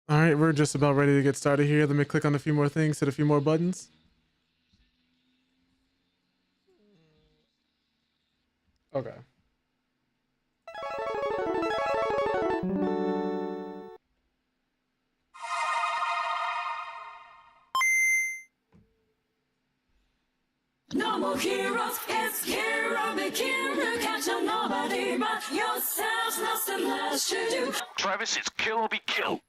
All right, we're just about ready to get started here. Let me click on a few more things, hit a few more buttons. Okay. No more heroes, it's hero begin to catch on nobody but yourself, nothing less to do. Travis, it's kill or be killed.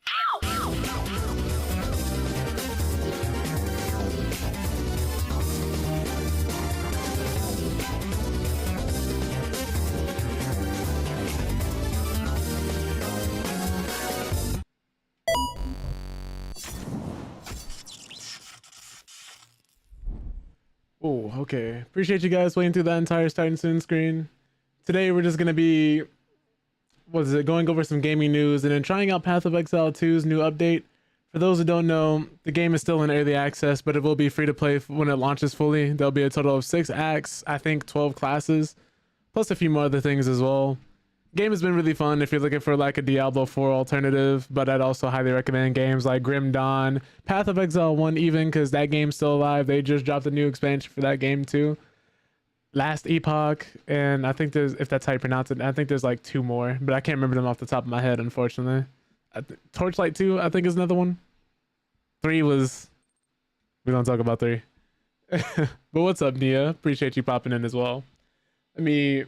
Oh, okay. Appreciate you guys waiting through that entire starting soon screen. Today we're just gonna be, going over some gaming news and then trying out Path of Exile 2's new update. For those who don't know, the game is still in early access, but it will be free to play when it launches fully. There'll be a total of 6 acts, I think 12 classes, plus a few more other things as well. Game has been really fun if you're looking for like a Diablo 4 alternative, but I'd also highly recommend games like Grim Dawn, Path of Exile 1 even, because that game's still alive. They just dropped a new expansion for that game too. Last Epoch, and I think there's, if that's how you pronounce it, I think there's like 2 more, but I can't remember them off the top of my head, unfortunately. Torchlight 2, I think is another one. 3 was, we don't talk about 3. But what's up, Nia? Appreciate you popping in as well. Let me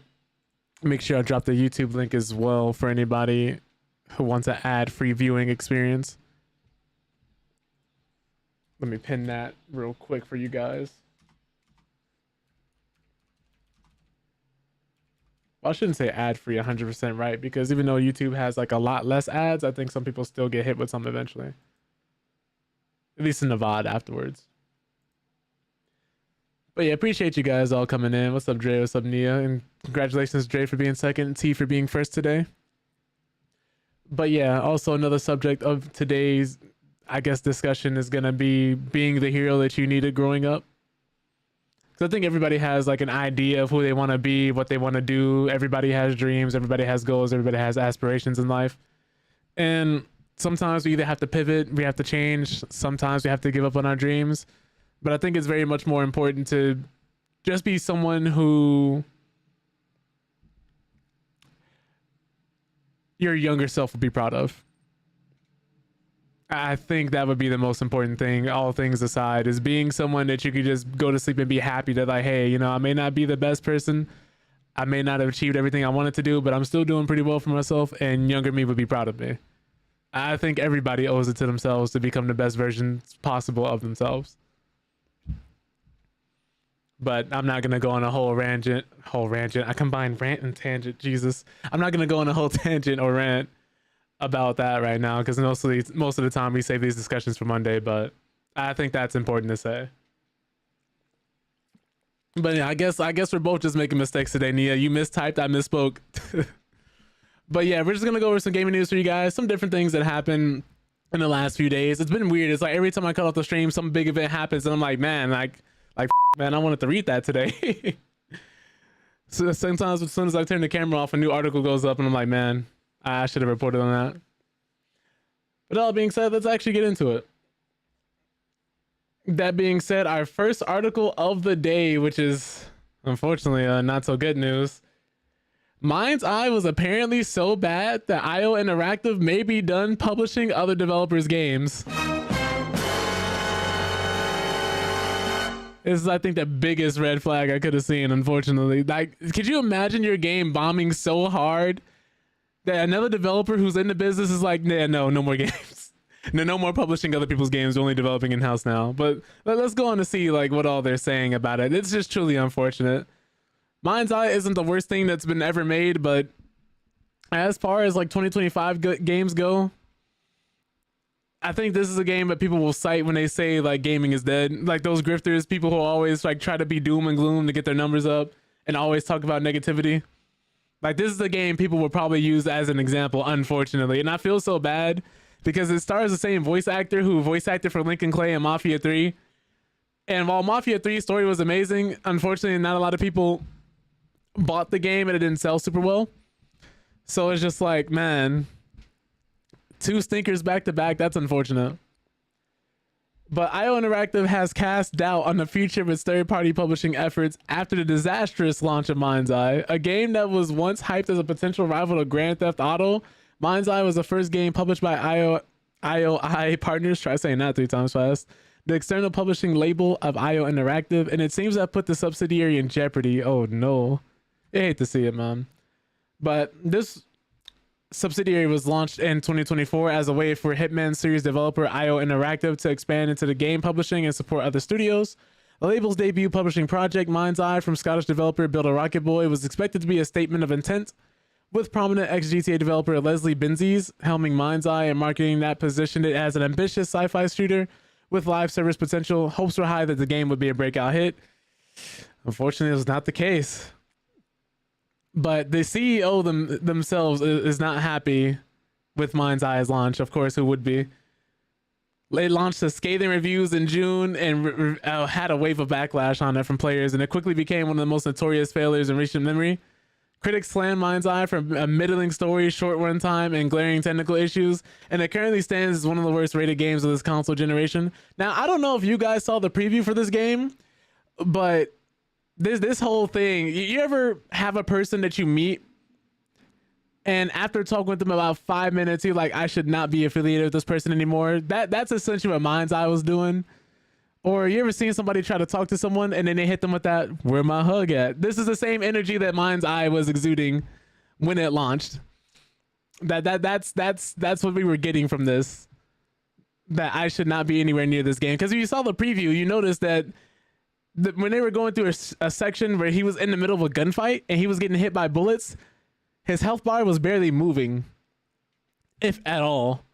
make sure I drop the YouTube link as well for anybody who wants an ad-free viewing experience. Let me pin that real quick for you guys. Well, I shouldn't say ad-free 100%, right? Because even though YouTube has like a lot less ads, I think some people still get hit with some eventually. At least in the VOD afterwards. But yeah, appreciate you guys all coming in. What's up, Dre? What's up, Nia? And congratulations, Dre, for being second, T for being first today. But yeah, also another subject of today's, I guess, discussion is going to be being the hero that you needed growing up. Because I think everybody has like an idea of who they want to be, what they want to do. Everybody has dreams. Everybody has goals. Everybody has aspirations in life. And sometimes we either have to pivot, we have to change. Sometimes we have to give up on our dreams. But I think it's very much more important to just be someone who your younger self would be proud of. I think that would be the most important thing, all things aside, is being someone that you could just go to sleep and be happy that, like, hey, you know, I may not be the best person. I may not have achieved everything I wanted to do, but I'm still doing pretty well for myself, and younger me would be proud of me. I think everybody owes it to themselves to become the best versions possible of themselves. But I'm not gonna go on a whole rant. I combined rant and tangent. Jesus, I'm not gonna go on a whole tangent or rant about that right now because most of the time we save these discussions for Monday. But I think that's important to say. But yeah, I guess we're both just making mistakes today. Nia, you mistyped, I misspoke. But yeah, we're just gonna go over some gaming news for you guys. Some different things that happened in the last few days. It's been weird. It's like every time I cut off the stream, some big event happens, and I'm like, man, like man, I wanted to read that today. So sometimes as soon as I turn the camera off, a new article goes up and I'm like, man, I should have reported on that. But all being said, let's actually get into it. That being said, our first article of the day, which is unfortunately not so good news. Mind's Eye was apparently so bad that IO Interactive may be done publishing other developers' games. This is, I think, the biggest red flag I could have seen, unfortunately. Like, could you imagine your game bombing so hard that another developer who's in the business is like, nah, no more games. No more publishing other people's games, only developing in-house now. But let's go on to see like what all they're saying about it. It's just truly unfortunate. Mind's Eye isn't the worst thing that's been ever made, but as far as like 2025 games go, I think this is a game that people will cite when they say like gaming is dead. Like those grifters, people who always like try to be doom and gloom to get their numbers up and always talk about negativity. Like this is a game people will probably use as an example, unfortunately. And I feel so bad because it stars the same voice actor who voice acted for Lincoln Clay in Mafia 3. And while Mafia 3's story was amazing, unfortunately not a lot of people bought the game and it didn't sell super well. So it's just like, man, Two stinkers back to back. That's unfortunate. But IO Interactive has cast doubt on the future of its third-party publishing efforts after the disastrous launch of Mind's Eye, a game that was once hyped as a potential rival to Grand Theft Auto. Mind's Eye was the first game published by IOI partners. Try saying that 3 times fast. The external publishing label of IO Interactive, and it seems to have put the subsidiary in jeopardy. Oh no, I hate to see it, man. But this subsidiary was launched in 2024 as a way for Hitman series developer IO Interactive to expand into the game publishing and support other studios. The label's debut publishing project, Mind's Eye, from Scottish developer Build a Rocket Boy, was expected to be a statement of intent, with prominent ex-GTA developer Leslie Benzies helming Mind's Eye and marketing that positioned it as an ambitious sci-fi shooter with live service potential. Hopes were high that the game would be a breakout hit. Unfortunately, it was not the case. But the CEO themselves is not happy with Mind's Eye's launch. Of course, who would be? They launched the scathing reviews in June and had a wave of backlash on it from players, and it quickly became one of the most notorious failures in recent memory. Critics slammed Mind's Eye for a middling story, short runtime, and glaring technical issues, and it currently stands as one of the worst rated games of this console generation. Now, I don't know if you guys saw the preview for this game, but this whole thing, you ever have a person that you meet and after talking with them about 5 minutes, you're like, I should not be affiliated with this person anymore? That's essentially what Mind's Eye was doing. Or you ever seen somebody try to talk to someone and then they hit them with that, where my hug at? This is the same energy that Mind's Eye was exuding when it launched. That's what we were getting from this. That I should not be anywhere near this game. Because if you saw the preview, you noticed that when they were going through a section where he was in the middle of a gunfight and he was getting hit by bullets, his health bar was barely moving, if at all.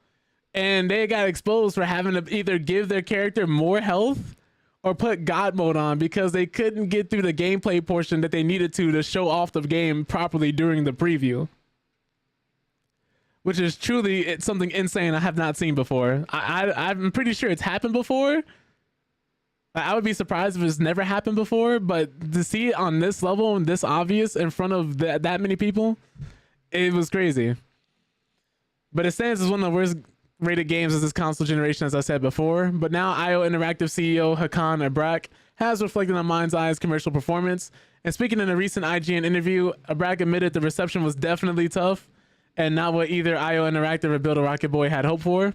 And they got exposed for having to either give their character more health or put God mode on because they couldn't get through the gameplay portion that they needed to show off the game properly during the preview. Which is truly something insane I have not seen before. I'm pretty sure it's happened before. I would be surprised if it's never happened before, but to see it on this level and this obvious in front of that many people, it was crazy. But it stands as one of the worst rated games of this console generation, as I said before. But now IO Interactive CEO Hakan Abrak has reflected on Mind's Eye's commercial performance. And speaking in a recent IGN interview, Abrak admitted the reception was definitely tough and not what either IO Interactive or Build a Rocket Boy had hoped for.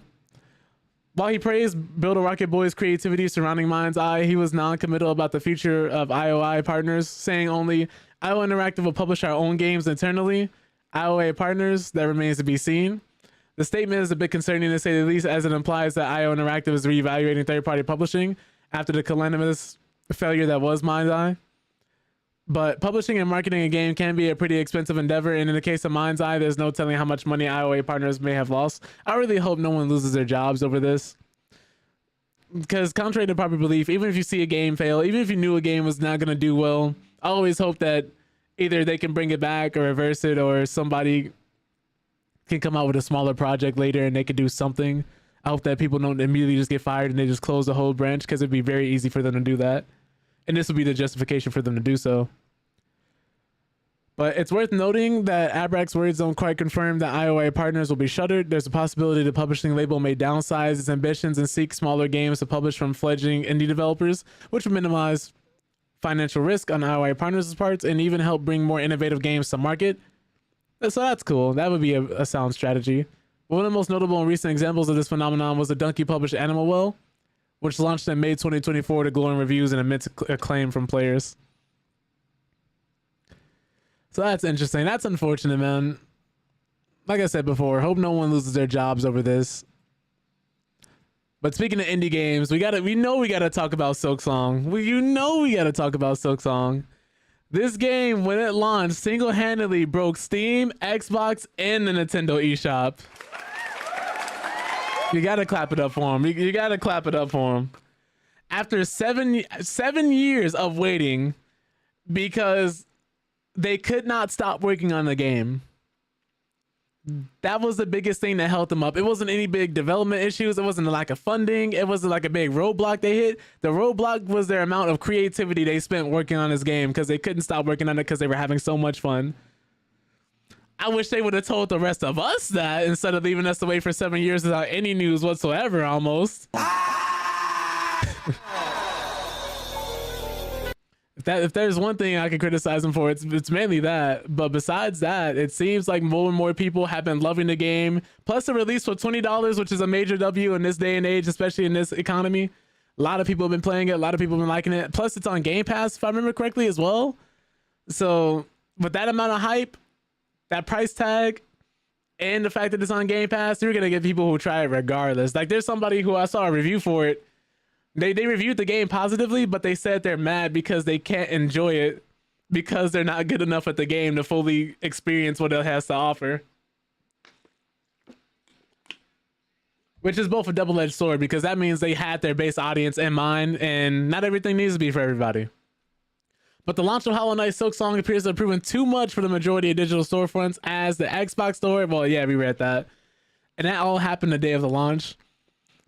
While he praised Build a Rocket Boy's creativity surrounding Mind's Eye, he was non-committal about the future of IOI partners, saying only, IO Interactive will publish our own games internally. IOA partners, that remains to be seen. The statement is a bit concerning to say the least, as it implies that IO Interactive is reevaluating third-party publishing after the calamitous failure that was Mind's Eye. But publishing and marketing a game can be a pretty expensive endeavor, and in the case of Mind's Eye, there's no telling how much money IOA partners may have lost. I really hope no one loses their jobs over this. Because contrary to popular belief, even if you see a game fail, even if you knew a game was not going to do well, I always hope that either they can bring it back or reverse it, or somebody can come out with a smaller project later and they could do something. I hope that people don't immediately just get fired and they just close the whole branch, because it'd be very easy for them to do that. And this would be the justification for them to do so. But it's worth noting that Abrak's words don't quite confirm that IOA partners will be shuttered. There's a possibility the publishing label may downsize its ambitions and seek smaller games to publish from fledgling indie developers, which would minimize financial risk on IOA partners' parts and even help bring more innovative games to market. So that's cool. That would be a sound strategy. One of the most notable and recent examples of this phenomenon was the Donkey published Animal Well, which launched in May 2024 to glowing reviews and immense acclaim from players. So that's interesting. That's unfortunate, man. Like I said before, hope no one loses their jobs over this. But speaking of indie games, we know we gotta talk about Silksong. We gotta talk about Silksong. This game, when it launched, single-handedly broke Steam, Xbox, and the Nintendo eShop. You gotta clap it up for him. You gotta clap it up for him. After seven years of waiting, because they could not stop working on the game. That was the biggest thing that held them up. It wasn't any big development issues. It wasn't a lack of funding. It wasn't like a big roadblock they hit. The roadblock was their amount of creativity they spent working on this game, because they couldn't stop working on it because they were having so much fun. I wish they would have told the rest of us that instead of leaving us to wait for 7 years without any news whatsoever, almost. If there's one thing I could criticize them for, it's mainly that. But besides that, it seems like more and more people have been loving the game. Plus, the release for $20, which is a major W in this day and age, especially in this economy. A lot of people have been playing it. A lot of people have been liking it. Plus, it's on Game Pass, if I remember correctly, as well. So, with that amount of hype, that price tag, and the fact that it's on Game Pass, you're gonna get people who try it regardless. Like, there's somebody who I saw a review for it. They reviewed the game positively, but they said they're mad because they can't enjoy it because they're not good enough at the game to fully experience what it has to offer. Which is both a double-edged sword, because that means they had their base audience in mind, and not everything needs to be for everybody. But the launch of Hollow Knight Silksong appears to have proven too much for the majority of digital storefronts, as the Xbox store, well, yeah, we read that. And that all happened the day of the launch.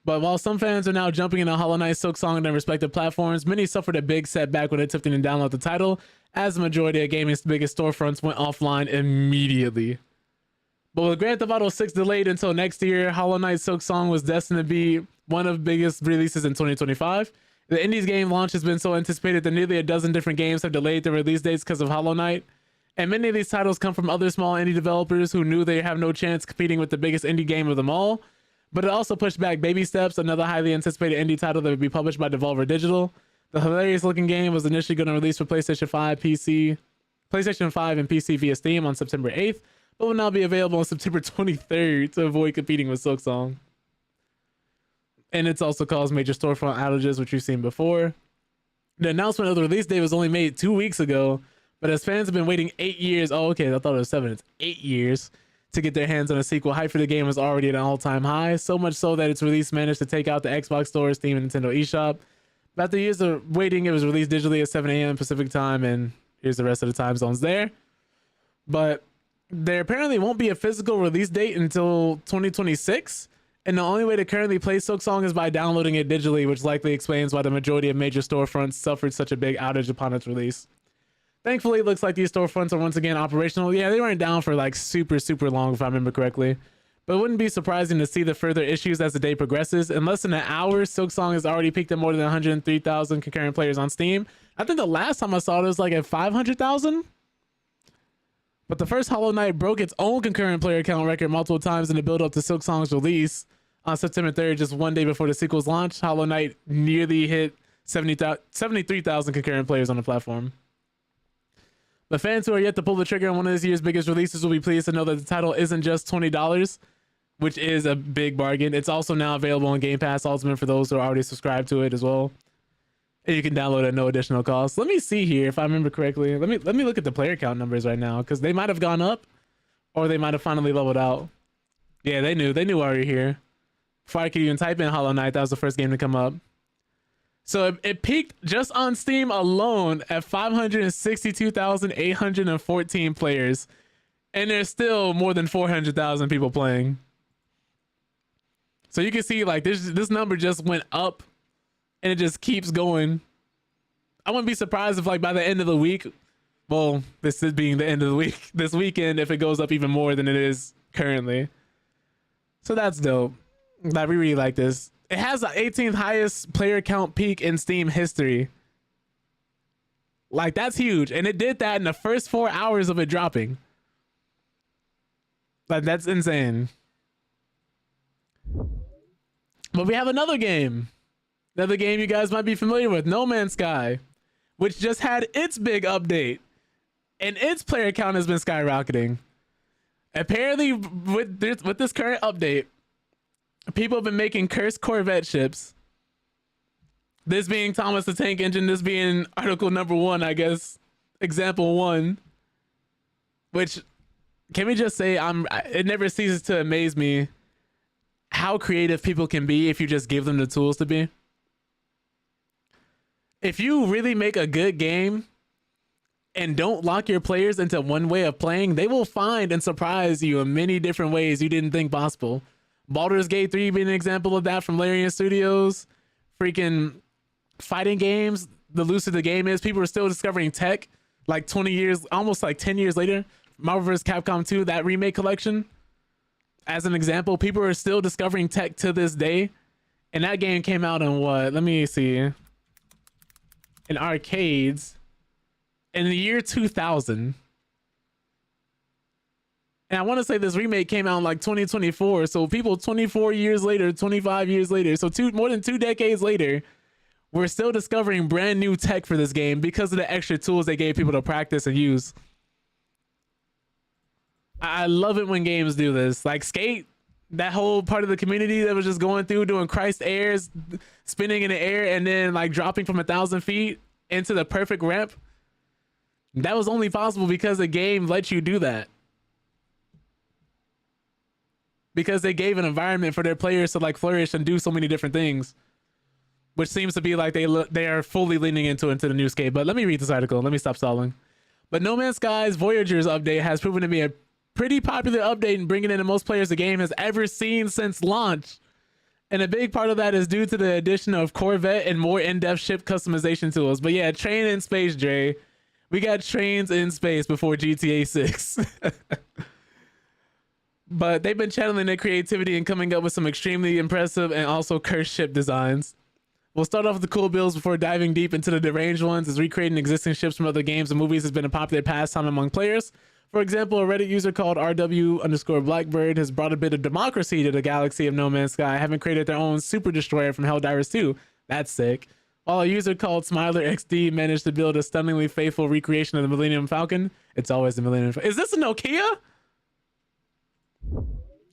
But while some fans are now jumping into Hollow Knight Silksong on their respective platforms, many suffered a big setback when attempting to download the title, as the majority of gaming's biggest storefronts went offline immediately. But with Grand Theft Auto 6 delayed until next year, Hollow Knight Silksong was destined to be one of the biggest releases in 2025. The Indies game launch has been so anticipated that nearly a dozen different games have delayed their release dates because of Hollow Knight. And many of these titles come from other small indie developers who knew they have no chance competing with the biggest indie game of them all. But it also pushed back Baby Steps, another highly anticipated indie title that would be published by Devolver Digital. The hilarious looking game was initially going to release for PlayStation 5 and PC via Steam on September 8th, but will now be available on September 23rd to avoid competing with Silksong. And it's also caused major storefront outages, which we've seen before. The announcement of the release date was only made 2 weeks ago, but as fans have been waiting 8 years, oh, okay, I thought it was 7, it's 8 years, to get their hands on a sequel, hype for the game was already at an all-time high, so much so that its release managed to take out the Xbox Store, Steam, and Nintendo eShop. But after years of waiting, it was released digitally at 7 a.m. Pacific time, and here's the rest of the time zones there. But there apparently won't be a physical release date until 2026, and the only way to currently play Silksong is by downloading it digitally, which likely explains why the majority of major storefronts suffered such a big outage upon its release. Thankfully, it looks like these storefronts are once again operational. Yeah, they weren't down for like super long, if I remember correctly. But it wouldn't be surprising to see the further issues as the day progresses. In less than an hour, Silksong has already peaked at more than 103,000 concurrent players on Steam. I think the last time I saw it was like at 500,000. But the first Hollow Knight broke its own concurrent player count record multiple times in the build up to Silksong's release on September 3rd, just one day before the sequel's launch. Hollow Knight nearly hit 73,000 concurrent players on the platform. But fans who are yet to pull the trigger on one of this year's biggest releases will be pleased to know that the title isn't just $20, which is a big bargain. It's also now available on Game Pass Ultimate for those who are already subscribed to it as well. And you can download it at no additional cost. Let me see here if I remember correctly. Let me look at the player count numbers right now, because they might have gone up or they might have finally leveled out. Yeah, they knew why we were here. Before I could even type in Hollow Knight, that was the first game to come up. So it peaked just on Steam alone at 562,814 players. And there's still more than 400,000 people playing. So you can see like this number just went up and it just keeps going. I wouldn't be surprised if like by the end of the week, well, this is being the end of the week, this weekend, if it goes up even more than it is currently. So that's dope. Like, we really like this. It has the 18th highest player count peak in Steam history. Like, that's huge. And it did that in the first 4 hours of it dropping. Like, that's insane. But we have another game. Another game you guys might be familiar with, No Man's Sky, which just had its big update. And its player count has been skyrocketing. Apparently, with this current update, people have been making cursed Corvette ships. This being Thomas the Tank Engine, this being article number 1, I guess. Example 1. Which, can we just say, it never ceases to amaze me how creative people can be if you just give them the tools to be. If you really make a good game and don't lock your players into one way of playing, they will find and surprise you in many different ways you didn't think possible. Baldur's Gate 3 being an example of that from Larian Studios. Freaking fighting games, the looser the game is, people are still discovering tech like 20 years, almost like 10 years later. Marvel vs. Capcom 2, that remake collection, as an example, people are still discovering tech to this day. And that game came out in what? Let me see. In arcades in the year 2000. And I want to say this remake came out in like 2024. So people 24 years later, 25 years later, so more than 2 decades later, we're still discovering brand new tech for this game because of the extra tools they gave people to practice and use. I love it when games do this. Like Skate, that whole part of the community that was just going through doing Christ airs, spinning in the air, and then like dropping from 1,000 feet into the perfect ramp. That was only possible because the game lets you do that. Because they gave an environment for their players to like flourish and do so many different things, which seems to be like they are fully leaning into the new Skate. But let me read this article. Let me stop stalling. But No Man's Sky's Voyagers update has proven to be a pretty popular update and bringing in the most players the game has ever seen since launch. And a big part of that is due to the addition of Corvette and more in-depth ship customization tools. But yeah, train in space, Dre. We got trains in space before GTA 6. But they've been channeling their creativity and coming up with some extremely impressive and also cursed ship designs. We'll start off with the cool builds before diving deep into the deranged ones, as recreating existing ships from other games and movies has been a popular pastime among players. For example, a Reddit user called RW_Blackbird has brought a bit of democracy to the galaxy of No Man's Sky, having created their own super destroyer from Helldivers 2. That's sick. While a user called SmilerXD managed to build a stunningly faithful recreation of the Millennium Falcon. It's always the Millennium Falcon. Is this a Nokia?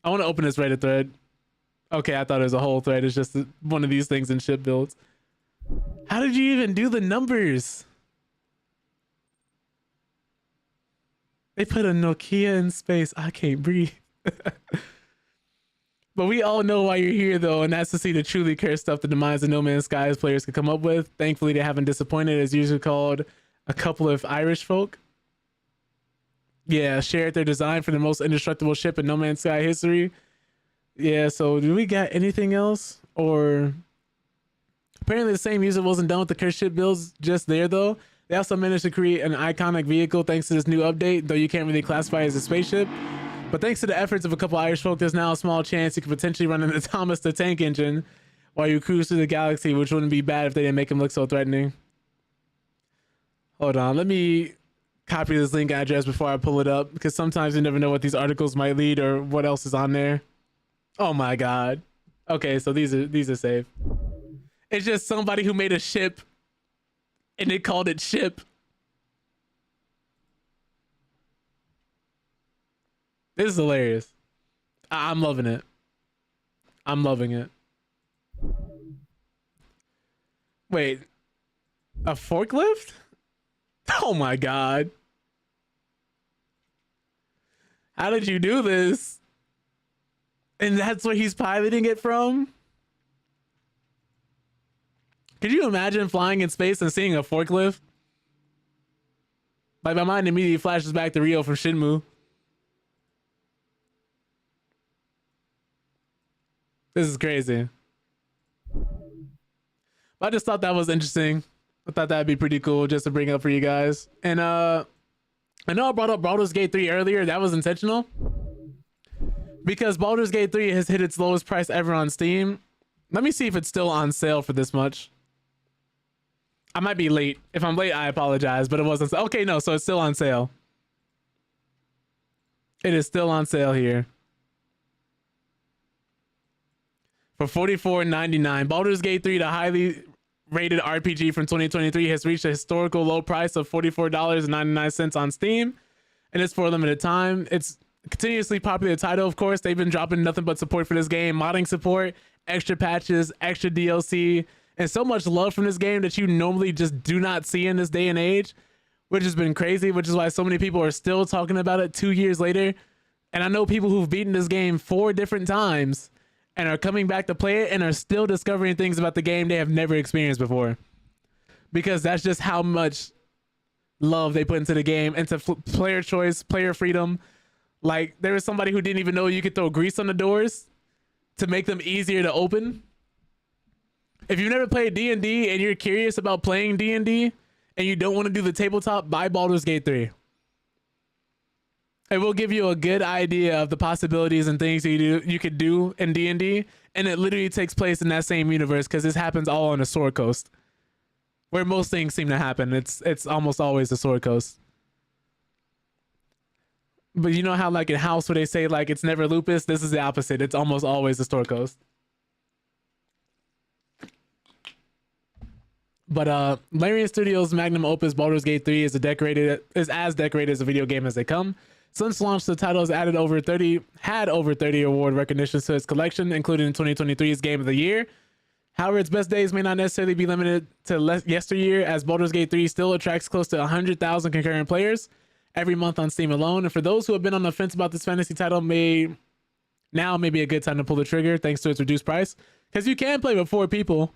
I want to open this Reddit thread. Okay, I thought it was a whole thread. It's just one of these things in ship builds. How did you even do the numbers? They put a Nokia in space. I can't breathe. But we all know why you're here, though, and that's to see the truly cursed stuff that the minds of No Man's Sky's players could come up with. Thankfully, they haven't disappointed, as usually called a couple of Irish folk. Yeah, shared their design for the most indestructible ship in No Man's Sky history. Yeah, so do we got anything else? Or apparently the same user wasn't done with the cursed ship builds just there, though. They also managed to create an iconic vehicle thanks to this new update, though you can't really classify it as a spaceship. But thanks to the efforts of a couple Irish folk, there's now a small chance you could potentially run an Thomas the Tank Engine while you cruise through the galaxy, which wouldn't be bad if they didn't make him look so threatening. Hold on, let me copy this link address before I pull it up, because sometimes you never know what these articles might lead or what else is on there. Oh my god. Okay, so these are safe. It's just somebody who made a ship and they called it ship. This is hilarious. I'm loving it. I'm loving it. Wait, a forklift? Oh my god. How did you do this? And that's where he's piloting it from? Could you imagine flying in space and seeing a forklift? Like, my mind immediately flashes back to Rio from Shenmue. This is crazy. I just thought that was interesting. I thought that'd be pretty cool just to bring up for you guys. And I know I brought up Baldur's Gate 3 earlier. That was intentional. Because Baldur's Gate 3 has hit its lowest price ever on Steam. Let me see if it's still on sale for this much. I might be late. If I'm late, I apologize, but it wasn't. Okay, no, so it's still on sale. It is still on sale here. For $44.99. Baldur's Gate 3, the highly rated RPG from 2023, has reached a historical low price of $44.99 on Steam. And it's for a limited time. It's a continuously popular title, of course. They've been dropping nothing but support for this game. Modding support, extra patches, extra DLC, and so much love from this game that you normally just do not see in this day and age, which has been crazy, which is why so many people are still talking about it 2 years later. And I know people who've beaten this game 4 different times and are coming back to play it and are still discovering things about the game they have never experienced before. Because that's just how much love they put into the game, into player choice, player freedom. Like, there was somebody who didn't even know you could throw grease on the doors to make them easier to open. If you've never played D&D and you're curious about playing D&D and you don't want to do the tabletop, buy Baldur's Gate 3. It will give you a good idea of the possibilities and things you could do in D&D, and it literally takes place in that same universe because this happens all on the Sword Coast, where most things seem to happen. It's almost always the Sword Coast. But you know how like in House where they say like it's never Lupus, this is the opposite. It's almost always the Sword Coast. But Larian Studios' magnum opus Baldur's Gate 3 is as decorated as a video game as they come. Since launch, the title has had over 30 award recognitions to its collection, including 2023's Game of the Year. However, its best days may not necessarily be limited to yesteryear, as Baldur's Gate 3 still attracts close to 100,000 concurrent players every month on Steam alone. And for those who have been on the fence about this fantasy title, now may be a good time to pull the trigger thanks to its reduced price, because you can play with 4 people.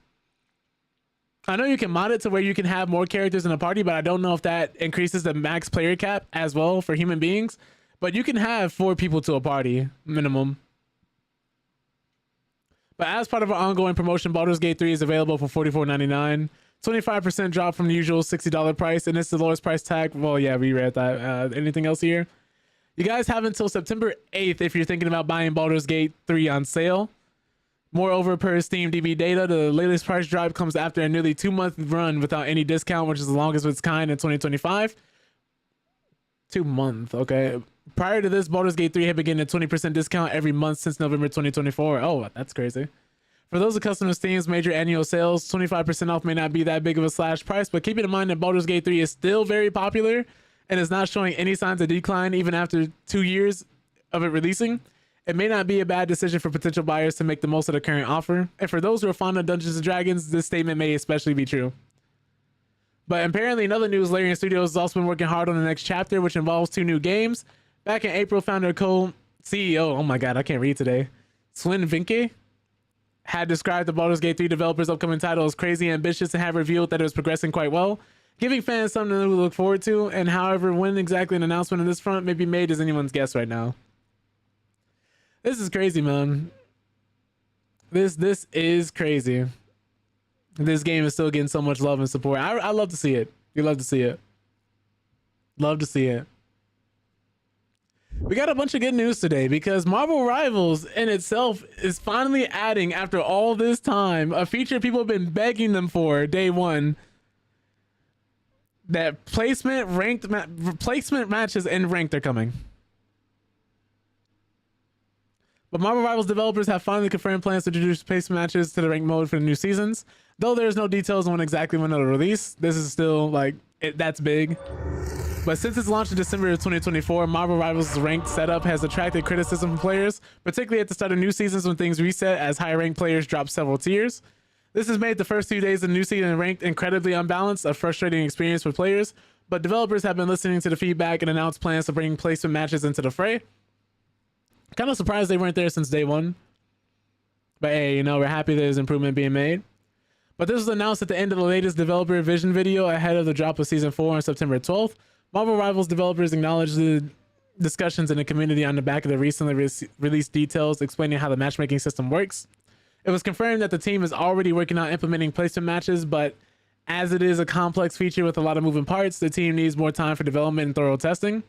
I know you can mod it to where you can have more characters in a party, but I don't know if that increases the max player cap as well for human beings. But you can have 4 people to a party minimum. But as part of our ongoing promotion, Baldur's Gate 3 is available for $44.99, 25% drop from the usual $60 price, and it's the lowest price tag. Well, yeah, we read that. Anything else here? You guys have until September 8th if you're thinking about buying Baldur's Gate 3 on sale. Moreover, per Steam DB data, the latest price drop comes after a nearly 2-month run without any discount, which is the longest of its kind in 2025. 2 months, okay. Prior to this, Baldur's Gate 3 had begun a 20% discount every month since November 2024. Oh, that's crazy. For those accustomed to Steam's major annual sales, 25% off may not be that big of a slash price, but keep in mind that Baldur's Gate 3 is still very popular and is not showing any signs of decline even after 2 years of it releasing. It may not be a bad decision for potential buyers to make the most of the current offer. And for those who are fond of Dungeons & Dragons, this statement may especially be true. But apparently in other news, Larian Studios has also been working hard on the next chapter, which involves 2 new games. Back in April, founder co-CEO, oh my god, I can't read today, Swin Vinke, had described the Baldur's Gate 3 developers' upcoming title as crazy ambitious and have revealed that it was progressing quite well, giving fans something to look forward to. And however, when exactly an announcement on this front may be made is anyone's guess right now. This is crazy, man. This is crazy. This game is still getting so much love and support. I love to see it. You love to see it. Love to see it. We got a bunch of good news today because Marvel Rivals in itself is finally adding, after all this time, a feature people have been begging them for day one. That placement matches in ranked are coming. But Marvel Rivals developers have finally confirmed plans to introduce placement matches to the ranked mode for the new seasons. Though there's no details on exactly when it'll release, this is still like that's big. But since its launch in December of 2024, Marvel Rivals' ranked setup has attracted criticism from players, particularly at the start of new seasons when things reset as higher ranked players drop several tiers. This has made the first 2 days of the new season ranked incredibly unbalanced, a frustrating experience for players, but developers have been listening to the feedback and announced plans to bring placement matches into the fray. Kind of surprised they weren't there since day one. But hey, we're happy there's improvement being made. But this was announced at the end of the latest developer vision video ahead of the drop of Season 4 on September 12th. Marvel Rivals developers acknowledged the discussions in the community on the back of the recently released details explaining how the matchmaking system works. It was confirmed that the team is already working on implementing placement matches, but as it is a complex feature with a lot of moving parts, the team needs more time for development and thorough testing.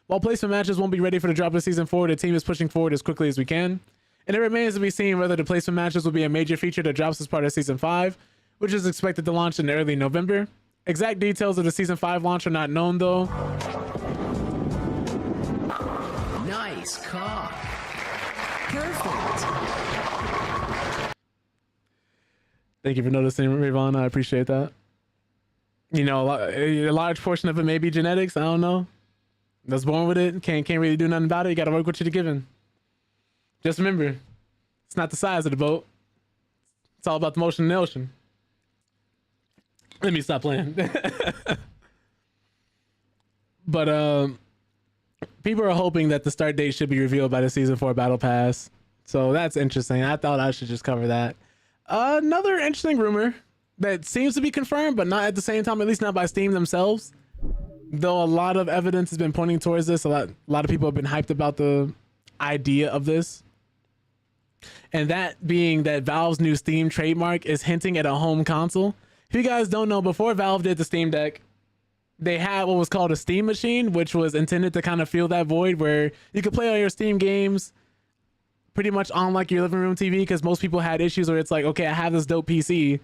While placement matches won't be ready for the drop of Season 4, the team is pushing forward as quickly as we can. And it remains to be seen whether the placement matches will be a major feature that drops as part of Season 5, which is expected to launch in early November. Exact details of the Season 5 launch are not known, though. Nice cock. Perfect. Thank you for noticing, Ravon. I appreciate that. A large portion of it may be genetics. I don't know. That's born with it. Can't really do nothing about it. You got to work with what you're given. Just remember, it's not the size of the boat. It's all about the motion in the ocean. Let me stop playing. But people are hoping that the start date should be revealed by the Season 4 Battle Pass. So that's interesting. I thought I should just cover that. Another interesting rumor that seems to be confirmed, but not at the same time, at least not by Steam themselves. Though a lot of evidence has been pointing towards this. A lot of people have been hyped about the idea of this. And that being that Valve's new Steam trademark is hinting at a home console. If you guys don't know, before Valve did the Steam Deck, they had what was called a Steam machine, which was intended to kind of fill that void where you could play all your Steam games pretty much on like your living room TV, because most people had issues where it's like, okay, I have this dope PC,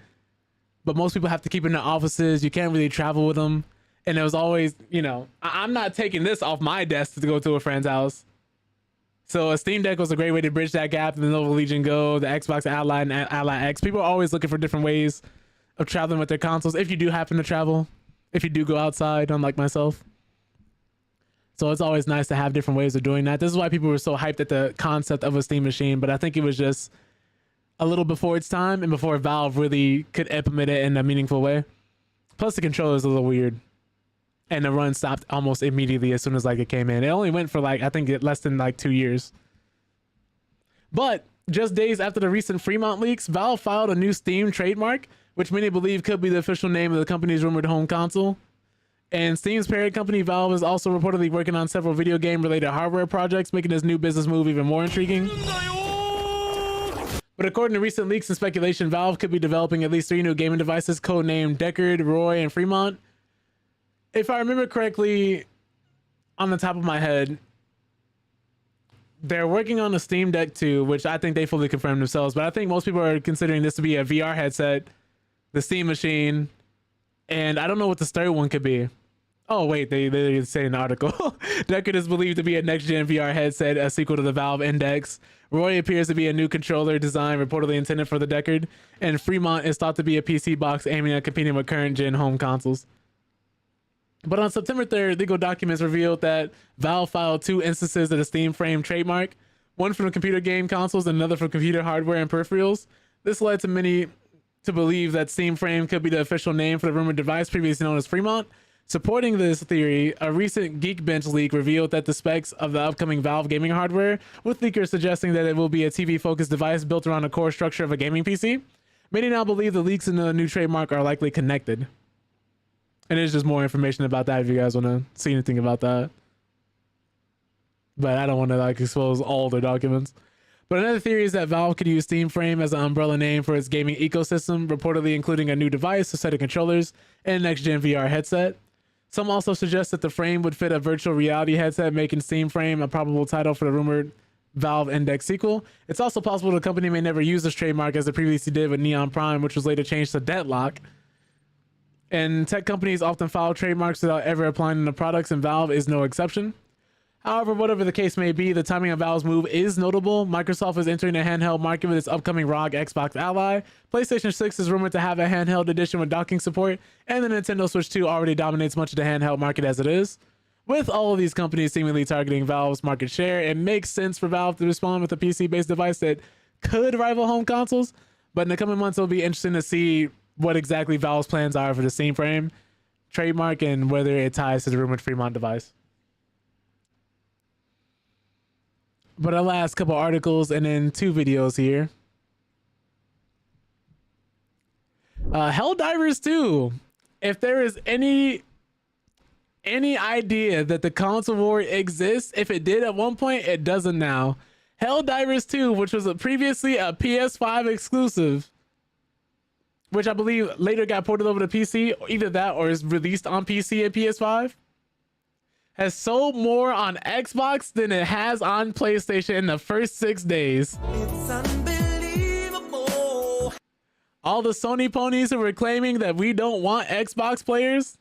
but most people have to keep it in their offices. You can't really travel with them. And it was always, you know, I'm not taking this off my desk to go to a friend's house. So a Steam Deck was a great way to bridge that gap. The Lenovo Legion Go, the Xbox Ally, and Ally X. People are always looking for different ways of traveling with their consoles, if you do happen to travel, if you do go outside, unlike myself. So it's always nice to have different ways of doing that. This is why people were so hyped at the concept of a Steam machine, but I think it was just a little before its time and before Valve really could implement it in a meaningful way. Plus the controller is a little weird. And the run stopped almost immediately as soon as like it came in. It only went for like, I think less than like 2 years. But just days after the recent Fremont leaks, Valve filed a new Steam trademark, which many believe could be the official name of the company's rumored home console. And Steam's parent company Valve is also reportedly working on several video game related hardware projects, making this new business move even more intriguing. But according to recent leaks and speculation, Valve could be developing at least 3 new gaming devices codenamed Deckard, Roy, and Fremont. If I remember correctly, on the top of my head, they're working on a Steam Deck 2, which I think they fully confirmed themselves, but I think most people are considering this to be a VR headset, the Steam machine, and I don't know what the third one could be. Oh, wait, they say in the article. Deckard is believed to be a next-gen VR headset, a sequel to the Valve Index. Roy appears to be a new controller design reportedly intended for the Deckard, and Fremont is thought to be a PC box aiming at competing with current-gen home consoles. But on September 3rd, legal documents revealed that Valve filed 2 instances of the Steam Frame trademark, one for computer game consoles and another for computer hardware and peripherals. This led to many to believe that Steam Frame could be the official name for the rumored device previously known as Fremont. Supporting this theory, a recent Geekbench leak revealed that the specs of the upcoming Valve gaming hardware, with leakers suggesting that it will be a TV-focused device built around the core structure of a gaming PC. Many now believe the leaks in the new trademark are likely connected. And there's just more information about that if you guys want to see anything about that. But I don't want to like expose all the documents. But another theory is that Valve could use Steam Frame as an umbrella name for its gaming ecosystem, reportedly including a new device, a set of controllers, and a next-gen VR headset. Some also suggest that the frame would fit a virtual reality headset, making Steam Frame a probable title for the rumored Valve Index sequel. It's also possible the company may never use this trademark as it previously did with Neon Prime, which was later changed to Deadlock. And tech companies often file trademarks without ever applying them to products, and Valve is no exception. However, whatever the case may be, the timing of Valve's move is notable. Microsoft is entering the handheld market with its upcoming ROG Xbox Ally. PlayStation 6 is rumored to have a handheld edition with docking support, and the Nintendo Switch 2 already dominates much of the handheld market as it is. With all of these companies seemingly targeting Valve's market share, it makes sense for Valve to respond with a PC-based device that could rival home consoles. But in the coming months, it'll be interesting to see what exactly Valve's plans are for the Steam Frame trademark and whether it ties to the rumored Fremont device. But our last couple articles and then 2 videos here. Helldivers 2. If there is any idea that the console war exists, if it did at one point, it doesn't now. Helldivers 2, which was previously a PS5 exclusive, which I believe later got ported over to PC, either that or is released on PC and PS5, has sold more on Xbox than it has on PlayStation in the first 6 days. It's unbelievable. All the Sony ponies who were claiming that we don't want Xbox players,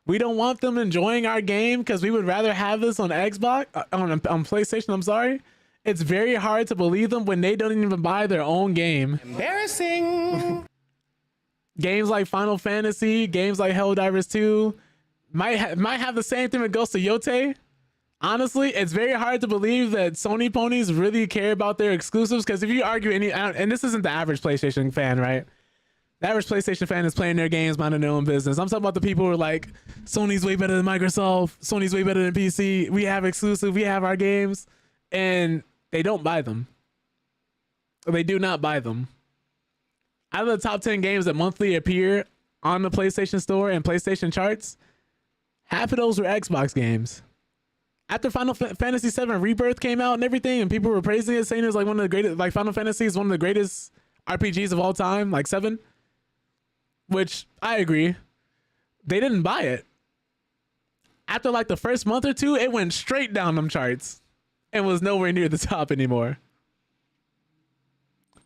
we don't want them enjoying our game because we would rather have this on Xbox, on PlayStation, I'm sorry. It's very hard to believe them when they don't even buy their own game. Embarrassing. Games like Final Fantasy, games like Helldivers 2, might have the same thing with Ghost of Yote. Honestly, it's very hard to believe that Sony ponies really care about their exclusives, because if you argue and this isn't the average PlayStation fan, right? The average PlayStation fan is playing their games, minding their own business. I'm talking about the people who are like, Sony's way better than Microsoft, Sony's way better than PC, we have exclusive, we have our games, and they don't buy them. They do not buy them. Out of the top 10 games that monthly appear on the PlayStation Store and PlayStation charts, half of those were Xbox games. After Final Fantasy VII Rebirth came out and everything, and people were praising it, saying it was like one of the greatest, like Final Fantasy is one of the greatest RPGs of all time, like 7, which I agree. they didn't buy it. After like the first month or two, it went straight down them charts and was nowhere near the top anymore.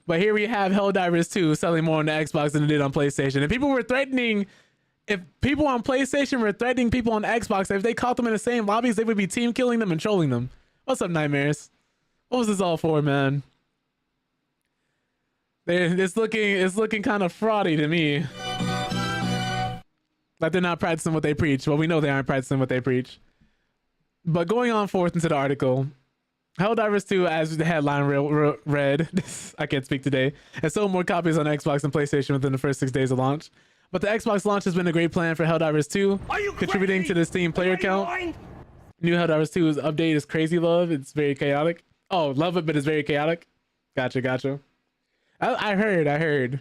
But here we have Helldivers 2 selling more on the Xbox than it did on PlayStation. And people were threatening, if people on PlayStation were threatening people on Xbox, if they caught them in the same lobbies, they would be team killing them and trolling them. What's up, Nightmares? What was this all for, man? It's looking kind of fraudy to me. Like they're not practicing what they preach. Well, we know they aren't practicing what they preach. But going on forth into the article, Helldivers 2, as the headline read, I can't speak today, has sold more copies on Xbox and PlayStation within the first 6 days of launch. But the Xbox launch has been a great plan for Helldivers 2, contributing to the Steam player count. New Helldivers 2's update is crazy love. It's very chaotic. Oh, love it, but it's very chaotic. Gotcha. I heard.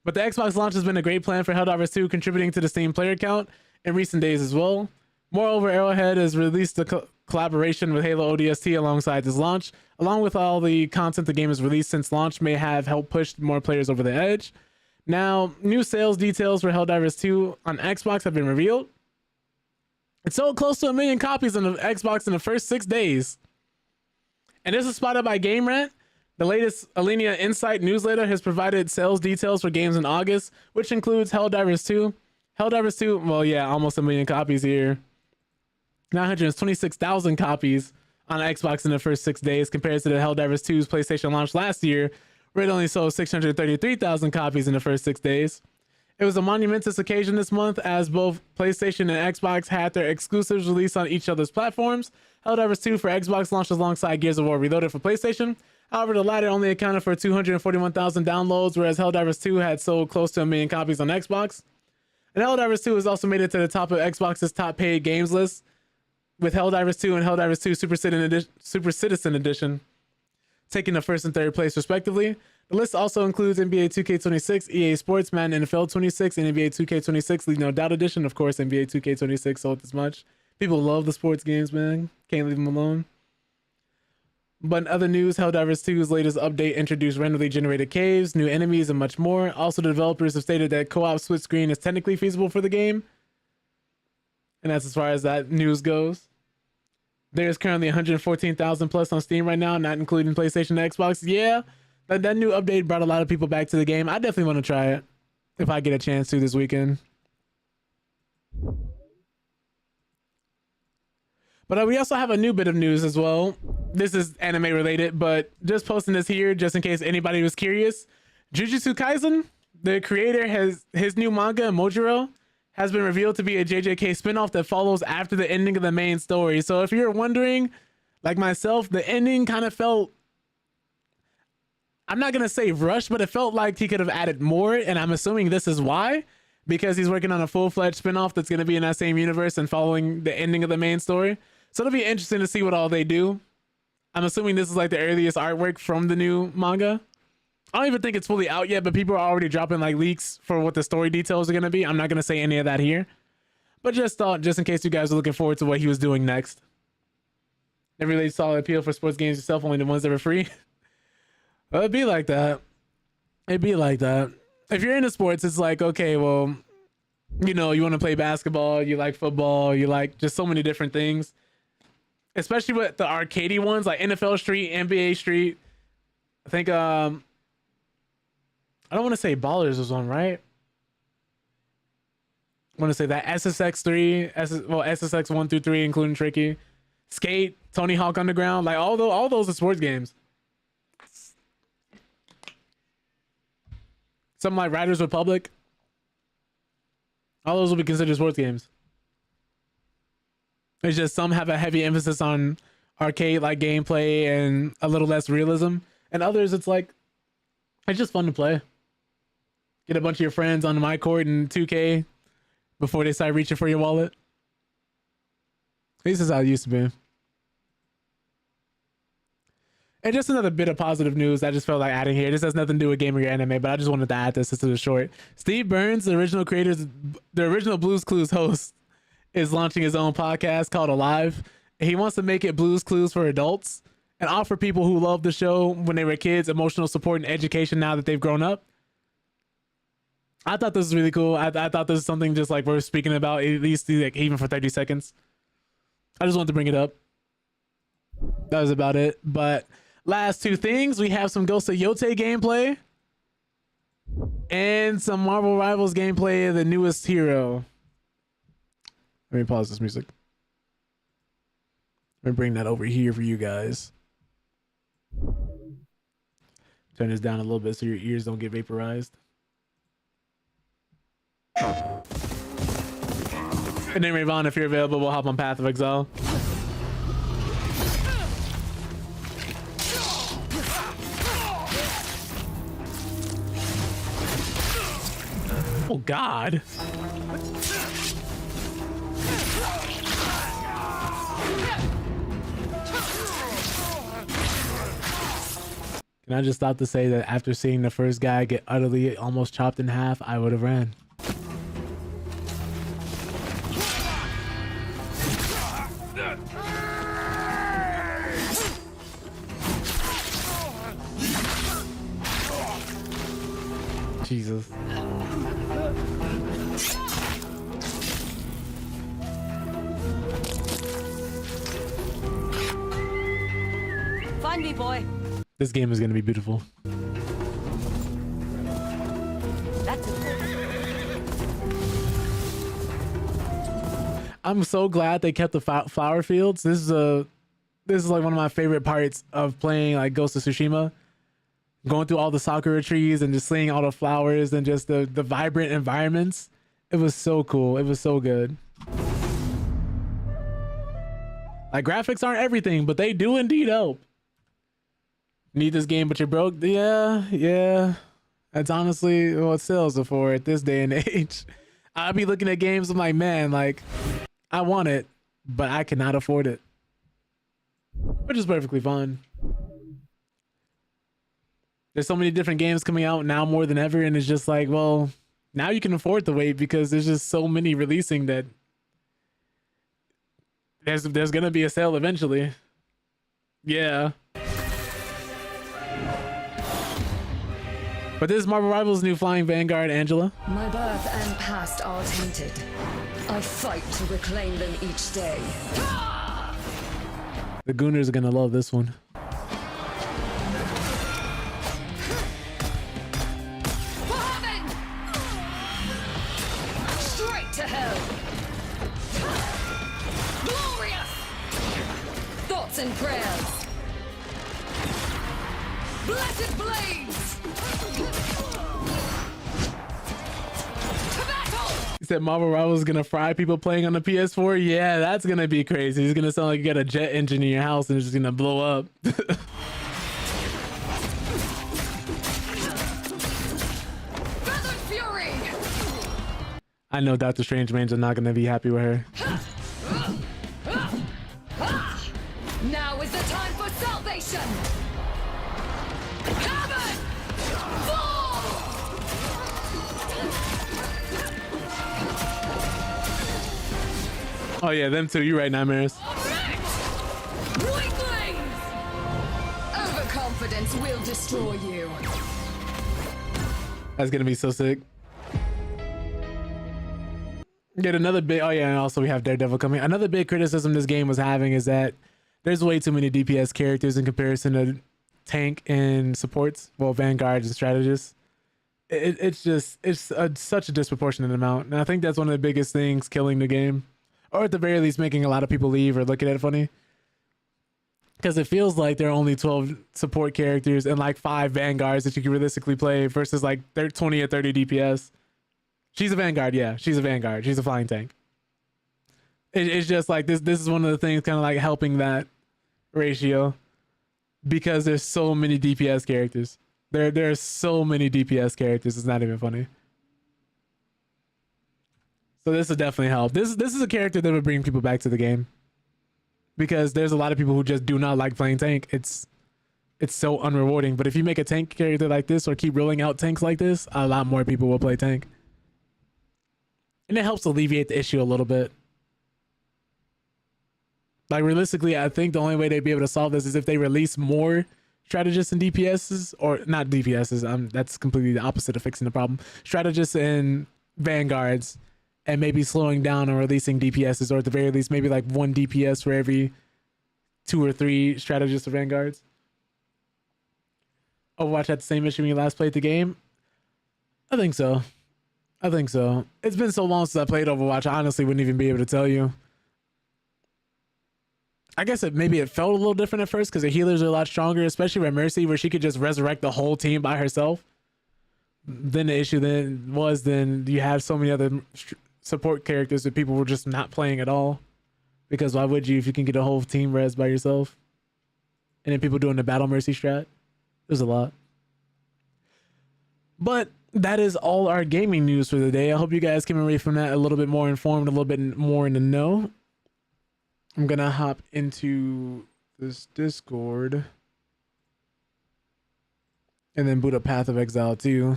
But the Xbox launch has been a great plan for Helldivers 2, contributing to the Steam player count in recent days as well. Moreover, Arrowhead has released a collaboration with Halo ODST alongside this launch, along with all the content the game has released since launch may have helped push more players over the edge. Now, new sales details for Helldivers 2 on Xbox have been revealed. It sold close to 1 million copies on the Xbox in the first 6 days. And this is spotted by Game Rant. The latest Alinea Insight newsletter has provided sales details for games in August, which includes Helldivers 2. Helldivers 2, well, yeah, almost 1 million copies here. 926,000 copies on Xbox in the first 6 days compared to the Helldivers 2's PlayStation launch last year, where it only sold 633,000 copies in the first 6 days. It was a monumentous occasion this month as both PlayStation and Xbox had their exclusives released on each other's platforms. Helldivers 2 for Xbox launched alongside Gears of War Reloaded for PlayStation. However, the latter only accounted for 241,000 downloads, whereas Helldivers 2 had sold close to 1 million copies on Xbox. And Helldivers 2 has also made it to the top of Xbox's top paid games list, with Helldivers 2 and Helldivers 2 Super Citizen Edition taking the first and third place respectively. The list also includes NBA 2K26, EA Sports, Madden NFL 26, and NBA 2K26 League No Doubt Edition. Of course, NBA 2K26 sold this much. People love the sports games, man. Can't leave them alone. But in other news, Helldivers 2's latest update introduced randomly generated caves, new enemies, and much more. Also, the developers have stated that co-op split screen is technically feasible for the game. And that's as far as that news goes. There's currently 114,000 plus on Steam right now, not including PlayStation and Xbox. Yeah, that new update brought a lot of people back to the game. I definitely want to try it if I get a chance to this weekend. But we also have a new bit of news as well. This is anime related, but just posting this here just in case anybody was curious. Jujutsu Kaisen, the creator, has his new manga, Mojiro, has been revealed to be a JJK spinoff that follows after the ending of the main story. So if you're wondering, like myself, the ending kind of felt, I'm not going to say rushed, but it felt like he could have added more. And I'm assuming this is why, because he's working on a full-fledged spinoff that's going to be in that same universe and following the ending of the main story. So it'll be interesting to see what all they do. I'm assuming this is like the earliest artwork from the new manga. I don't even think it's fully out yet, but people are already dropping like leaks for what the story details are going to be. I'm not going to say any of that here, but just thought, just in case you guys are looking forward to what he was doing next. Never really saw an appeal for sports games yourself, only the ones that were free. Well, it'd be like that. It'd be like that. If you're into sports, it's like, okay, well, you know, you want to play basketball, you like football, you like just so many different things. Especially with the arcadey ones like NFL Street, NBA Street. I think I don't want to say Ballers was one, right? I want to say that SSX3, SSX 1 through 3, including Tricky, Skate, Tony Hawk Underground, like all those are sports games. Something like Riders Republic. All those will be considered sports games. It's just some have a heavy emphasis on arcade like gameplay and a little less realism, and others it's like it's just fun to play. Get a bunch of your friends on my court in 2K before they start reaching for your wallet. This is how it used to be. And just another bit of positive news I just felt like adding here. This has nothing to do with gaming or anime, but I just wanted to add this. This is short. Steve Burns, the original Blue's Clues host, is launching his own podcast called Alive. He wants to make it Blue's Clues for adults and offer people who love the show when they were kids emotional support and education now that they've grown up. I thought this was really cool. I thought this is something just like worth speaking about, at least like even for 30 seconds. I just wanted to bring it up. That was about it. But last two things, we have some Ghost of Yote gameplay and some Marvel Rivals gameplay of the newest hero. Let me pause this music. Let me bring that over here for you guys. Turn this down a little bit so your ears don't get vaporized. And then Rayvon, if you're available, we'll hop on Path of Exile. Oh God. Can I just stop to say that after seeing the first guy get utterly almost chopped in half, I would have ran. Jesus. Find me, boy. This game is going to be beautiful. That's it. I'm so glad they kept the flower fields. This is like one of my favorite parts of playing like Ghost of Tsushima. Going through all the sakura trees and just seeing all the flowers and just the vibrant environments. It was so cool. It was so good. Like, graphics aren't everything, but they do indeed help. Need this game, but you're broke? Yeah. That's honestly what sales are for at this day and age. I'll be looking at games, I'm like, man, like, I want it, but I cannot afford it. Which is perfectly fine. There's so many different games coming out now more than ever, and it's just like, well, now you can afford to wait because there's just so many releasing that there's gonna be a sale eventually. Yeah. But this is Marvel Rivals' new Flying Vanguard, Angela. My birth and past are tainted. I fight to reclaim them each day. The Gooners are gonna love this one. For heaven! Straight to hell! Glorious! Thoughts and prayers! Blessed blades! He said Marvel Rivals is gonna fry people playing on the PS4. Yeah, that's gonna be crazy. He's gonna sound like you got a jet engine in your house and it's just gonna blow up. Feathered Fury! I know Doctor Strange Mange are not gonna be happy with her. Now is the time for salvation! Heaven! Fall! Oh yeah, them too. You're right, Nightmares. Weaklings! Overconfidence will destroy you. That's gonna be so sick. Get another big. Oh yeah, and also we have Daredevil coming. Another big criticism this game was having is that there's way too many DPS characters in comparison to tank and supports. Well, vanguards and strategists. It's such a disproportionate amount, and I think that's one of the biggest things killing the game, or at the very least making a lot of people leave or look at it funny. Because it feels like there are only 12 support characters and like 5 vanguards that you can realistically play versus like 20 or 30 DPS. She's a vanguard, yeah. She's a vanguard. She's a flying tank. It's just like this is one of the things kind of like helping that ratio, because there's so many DPS characters. There's so many DPS characters. It's not even funny. So this will definitely help. This is a character that would bring people back to the game, because there's a lot of people who just do not like playing tank. It's so unrewarding. But if you make a tank character like this or keep rolling out tanks like this, a lot more people will play tank. And it helps alleviate the issue a little bit. Like realistically, I think the only way they'd be able to solve this is if they release more strategists and DPSs, or not DPSs. That's completely the opposite of fixing the problem. Strategists and vanguards, and maybe slowing down or releasing DPSs, or at the very least, maybe like 1 DPS for every 2 or 3 strategists or vanguards. Overwatch had the same issue when you last played the game. I think so. It's been so long since I played Overwatch, I honestly wouldn't even be able to tell you. I guess maybe it felt a little different at first because the healers are a lot stronger, especially with Mercy, where she could just resurrect the whole team by herself. Then the issue then you have so many other support characters that people were just not playing at all. Because why would you if you can get a whole team res by yourself? And then people doing the battle Mercy strat. There's a lot. But that is all our gaming news for the day. I hope you guys came away from that a little bit more informed, a little bit more in the know. I'm gonna hop into this Discord and then boot up Path of Exile too.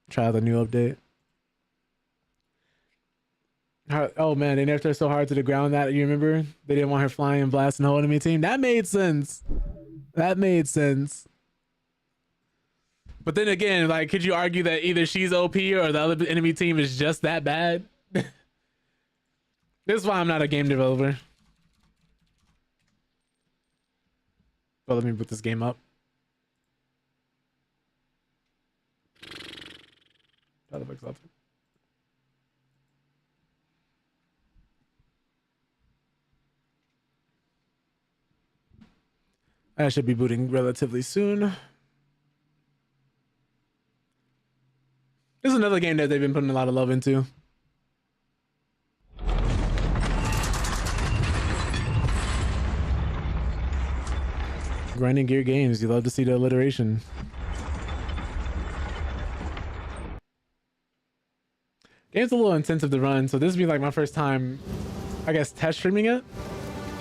Try the new update. Oh man, they nerfed her so hard to the ground that you remember they didn't want her flying and blasting the whole enemy team. That made sense. But then again, like, could you argue that either she's OP or the other enemy team is just that bad? This is why I'm not a game developer. Well, let me put this game up. I should be booting relatively soon. This is another game that they've been putting a lot of love into. Grinding Gear Games, you love to see the alliteration. Game's a little intensive to run, so this would be like my first time, I guess, test streaming it.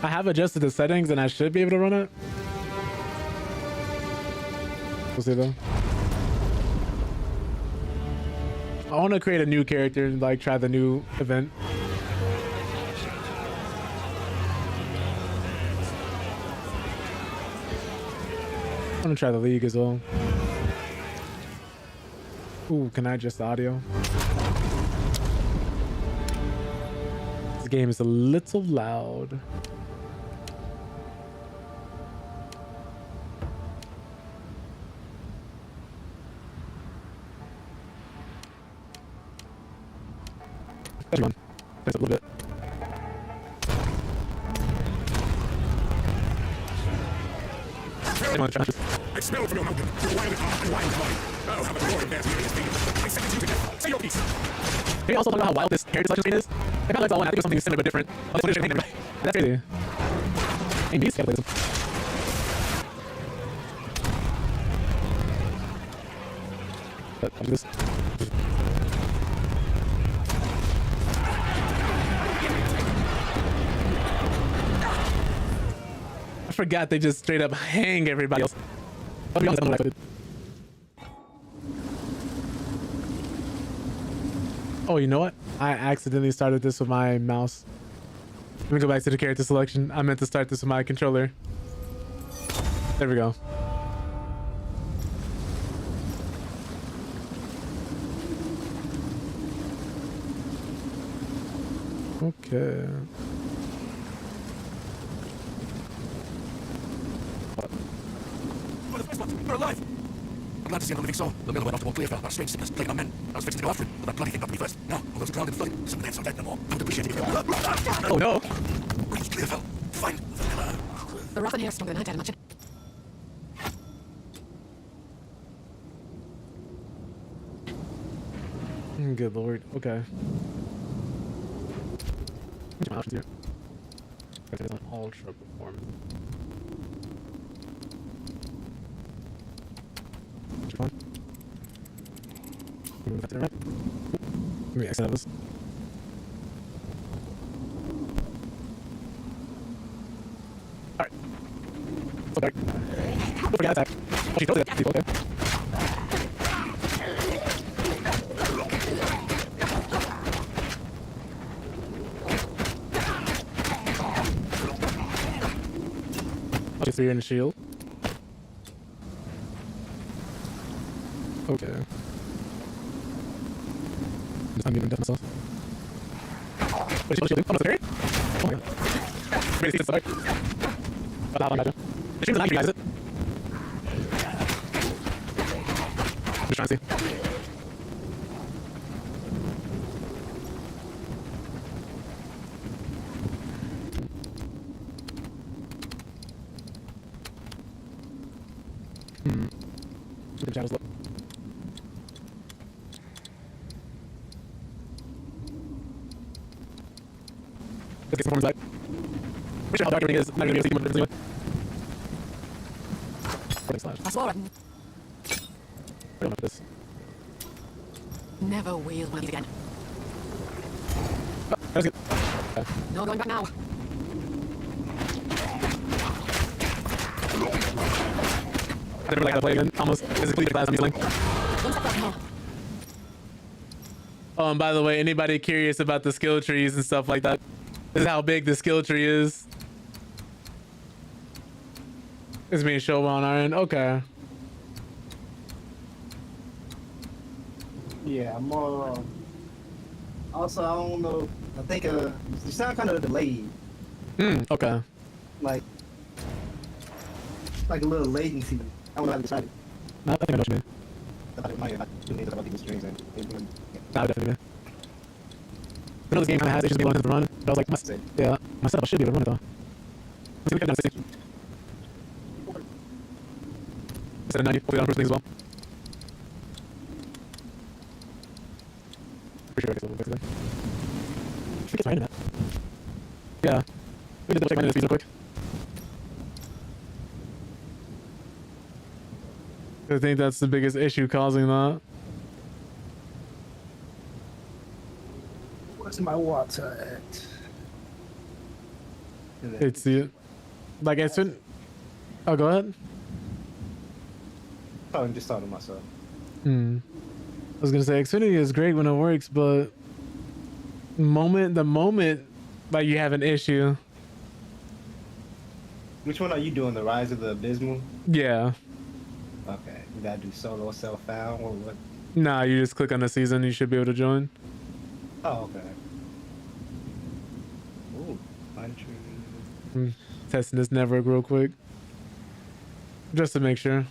I have adjusted the settings and I should be able to run it. We'll see though. I want to create a new character and like try the new event. I want to try the league as well. Ooh, can I adjust the audio? This game is a little loud. That's fun. That's a little bit. I smell from your mountain. Your wild heart and wild body. Oh, how much more advanced you is. I send you to death. Say your piece. Can you also talk about how wild this character selection screen is? I kind of like I think it was something similar but different. That's crazy. Hey, beast can't play this. But I'll do this. I forgot they just straight up hang everybody else. I'll be honest, I don't know what I did. Oh, you know what? I accidentally started this with my mouse. Let me go back to the character selection. I meant to start this with my controller. There we go. Okay. You're alive! I'm glad to see another living soul. The middle went off to all clear fell. That strange sickness plagued our men. I was fixing to go after him, but that bloody thing got to me first. Now, all those who drowned in the flood, some of the heads are dead no more. I would appreciate it if you... Oh no! Reach clear fell. Find the pillar. The wrath in here is stronger than I dared imagine. Good lord. Okay. What's my options here? It's an ultra performance. Which one? Move that to the right. Let me exit out of this. Alright. Let's go back. Don't forget attack. Oh, she totally got people, okay. I'll just 3 in the shield. Okay. I'm just unmuting death myself. Wait, she's shielding. Oh, no, it's scary? Oh my god. Wait, it's sorry. Oh, no, I'm not. The stream's a 90, guys, is it? I'm just trying to see. Look at the shadows, look. Let's get some performance back. Pretty sure how dark everything is. I'm not gonna be able to see too much difference anyway. Running slash. I swore I'd I don't know this. never wheel one of these again. Oh, that's good. Okay. No going back now. I never like how to play again. Almost. This is completely class I'm using. One step back more. Oh, and by the way, anybody curious about the skill trees and stuff like that, this is how big the skill tree is. It's being shown on our end. Okay. Yeah, I'm also I don't know. I think you sound kind of delayed, Okay. like a little latency. I don't know how to describe it. I think I know what you mean. I thought it might have two things about these strings and everything. Nah, definitely. I know this game kind of has issues with the run, but I was like, yeah, my setup should be able to run it though. Let's see, we got down to 60. Instead of 90, hopefully on first thing as well. Pretty sure I guess a little bit today. I think it's my internet. Yeah. We did double check my internet speeds real quick. I think that's the biggest issue causing that. What's my water at? It's the, like, as soon, oh, go ahead. Oh, I'm just talking to myself. I was gonna say Xfinity is great when it works, but the moment like you have an issue. Which one are you doing? The Rise of the Abysmal? Yeah. Okay, you gotta do solo self-found or what? Nah, you just click on the season, you should be able to join. Oh, okay. Ooh, country. Testing this network real quick. Just to make sure.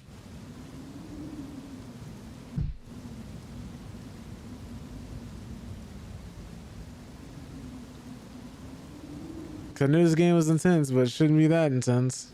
Cause I knew this game was intense, but it shouldn't be that intense.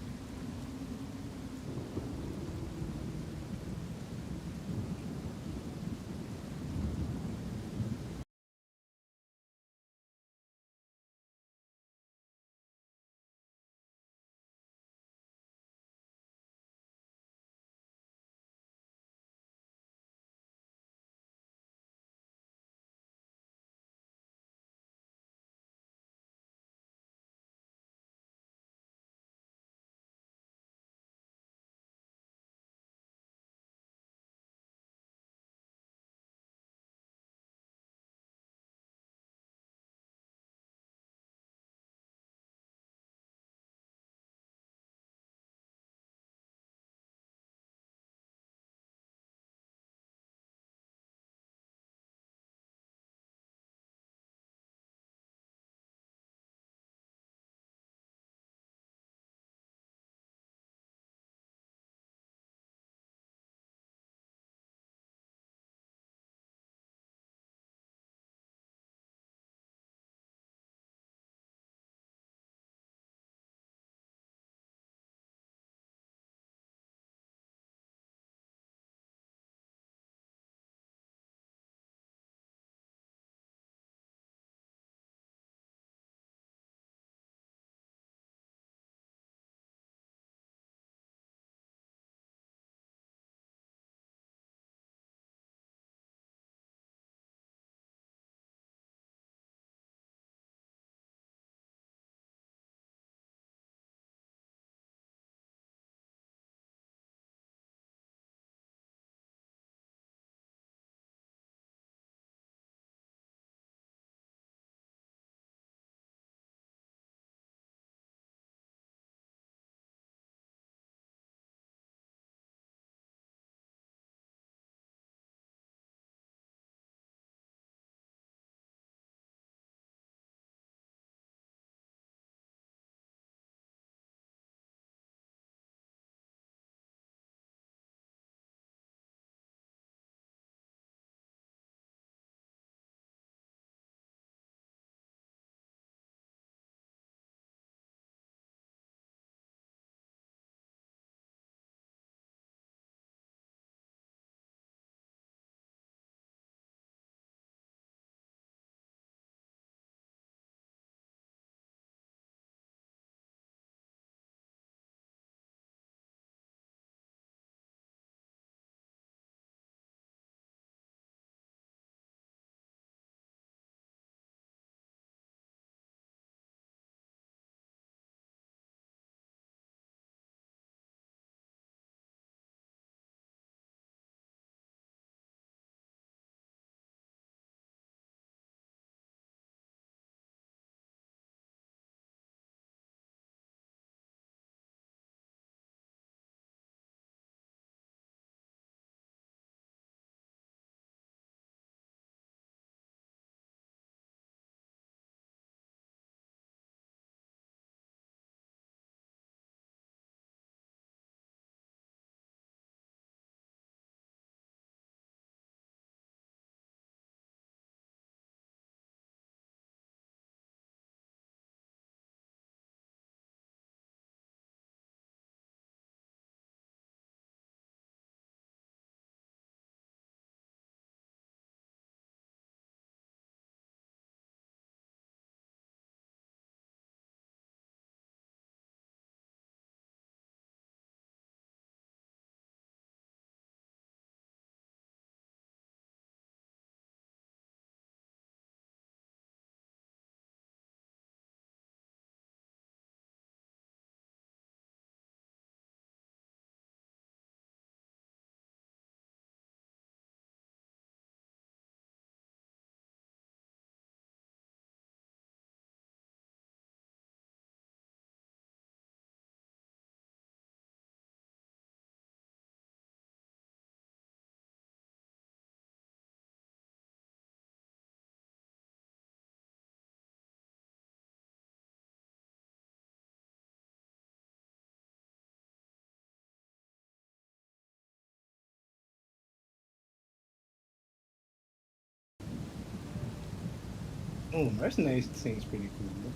Oh, mercenaries seems pretty cool.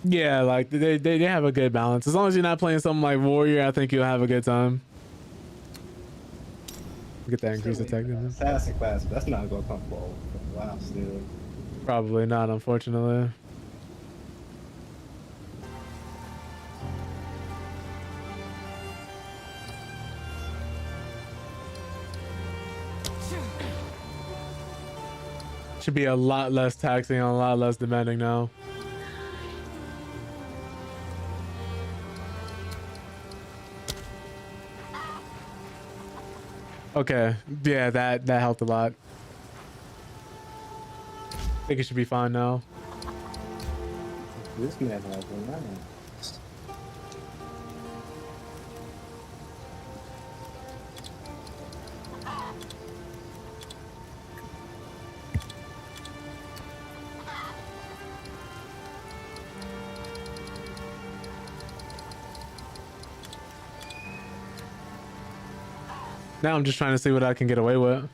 Yeah, like they have a good balance. As long as you're not playing something like warrior, I think you'll have a good time. Get that increased attack damage. Assassin class, but that's not gonna come forward for a while still. Probably not, unfortunately. Should be a lot less taxing and a lot less demanding now. Okay, yeah, that helped a lot. I think it should be fine now. This man has a line. Now I'm just trying to see what I can get away with.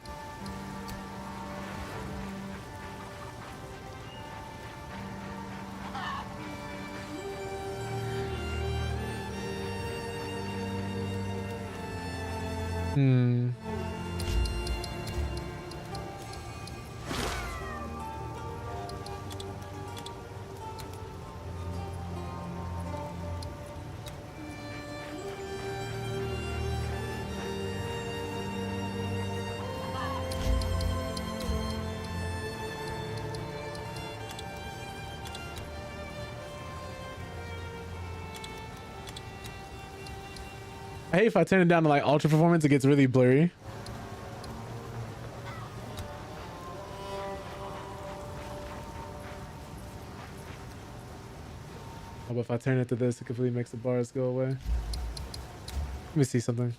I hate if I turn it down to like ultra performance, it gets really blurry. How about if I turn it to this, it completely makes the bars go away. Let me see something.